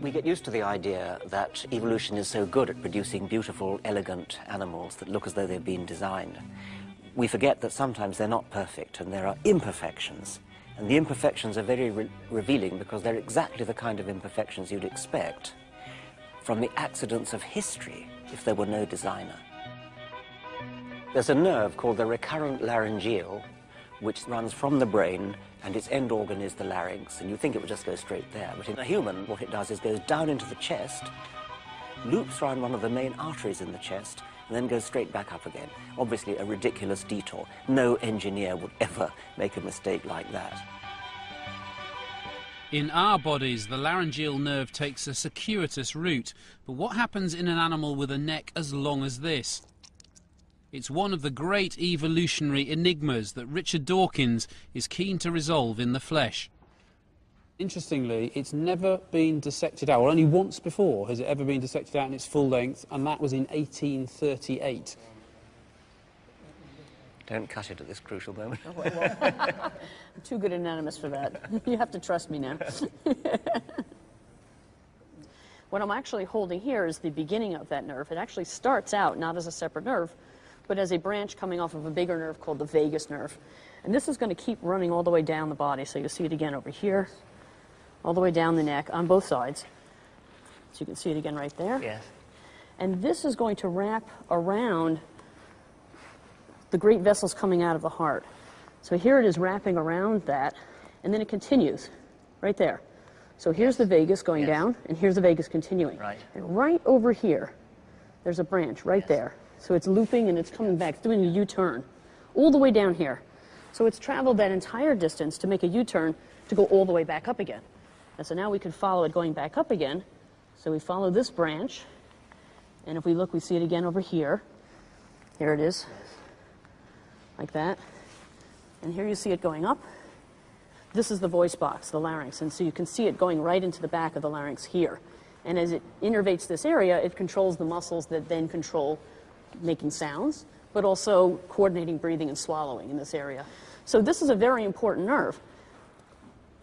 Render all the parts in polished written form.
We get used to the idea that evolution is so good at producing beautiful, elegant animals that look as though they've been designed. We forget that sometimes they're not perfect and there are imperfections. And the imperfections are very revealing because they're exactly the kind of imperfections you'd expect from the accidents of history if there were no designer. There's a nerve called the recurrent laryngeal, which runs from the brain, and its end organ is the larynx, and you think it would just go straight there. But in a human, what it does is goes down into the chest, loops around one of the main arteries in the chest, and then goes straight back up again. Obviously a ridiculous detour. No engineer would ever make a mistake like that. In our bodies, the laryngeal nerve takes a circuitous route. But what happens in an animal with a neck as long as this? It's one of the great evolutionary enigmas that Richard Dawkins is keen to resolve in The Flesh. Interestingly, it's never been dissected out, or only once before has it ever been dissected out in its full length, and that was in 1838. Don't cut it at this crucial moment. Oh, well, I'm too good an anatomist for that. You have to trust me now. What I'm actually holding here is the beginning of that nerve. It actually starts out not as a separate nerve, but as a branch coming off of a bigger nerve called the vagus nerve. And this is going to keep running all the way down the body. So you'll see it again over here, all the way down the neck on both sides. So you can see it again right there. Yes. And this is going to wrap around the great vessels coming out of the heart. So here it is wrapping around that, and then it continues right there. So here's the vagus going down, and here's the vagus continuing. Right. And right over here, there's a branch right there. So it's looping and it's coming back, it's doing a U-turn all the way down here. So it's traveled that entire distance to make a U-turn to go all the way back up again. And so now we could follow it going back up again. So we follow this branch, and if we look, we see it again over here. Here it is, like that. And here you see it going up. This is the voice box, the larynx, and so you can see it going right into the back of the larynx here. And as it innervates this area, it controls the muscles that then control making sounds, but also coordinating breathing and swallowing in this area. So this is a very important nerve.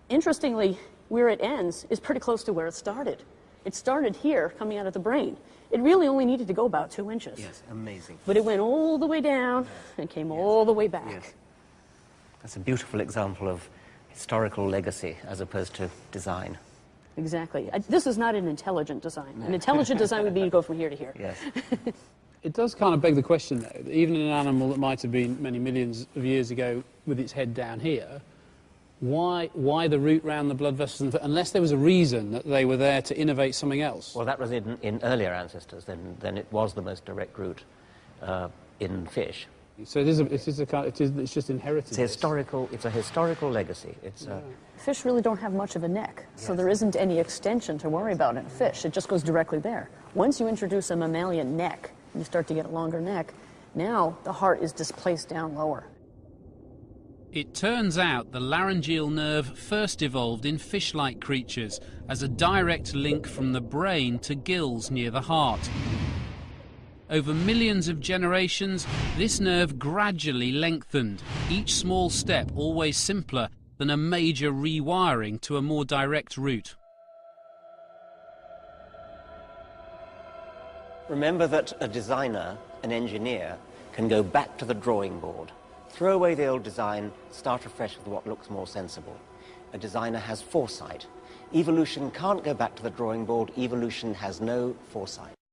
Interestingly, where it ends is pretty close to where it started. It started here, coming out of the brain. It really only needed to go about 2 inches. Yes, amazing. But it went all the way down and came all the way back. Yes. That's a beautiful example of historical legacy as opposed to design. Exactly. This is not an intelligent design. No. An intelligent design would be to go from here to here. Yes. It does kind of beg the question, though, that even in an animal that might have been many millions of years ago with its head down here, why the route round the blood vessels, unless there was a reason that they were there to innovate something else? Well, that was in earlier ancestors. Then it was the most direct route in fish. So it's just inherited. It's a historical legacy. Fish really don't have much of a neck, so there isn't any extension to worry about in a fish. It just goes directly there. Once you introduce a mammalian neck, you start to get a longer neck. Now the heart is displaced down lower. It turns out the laryngeal nerve first evolved in fish-like creatures as a direct link from the brain to gills near the heart. Over millions of generations, this nerve gradually lengthened, each small step always simpler than a major rewiring to a more direct route. Remember that a designer, an engineer, can go back to the drawing board, throw away the old design, start afresh with what looks more sensible. A designer has foresight. Evolution can't go back to the drawing board. Evolution has no foresight.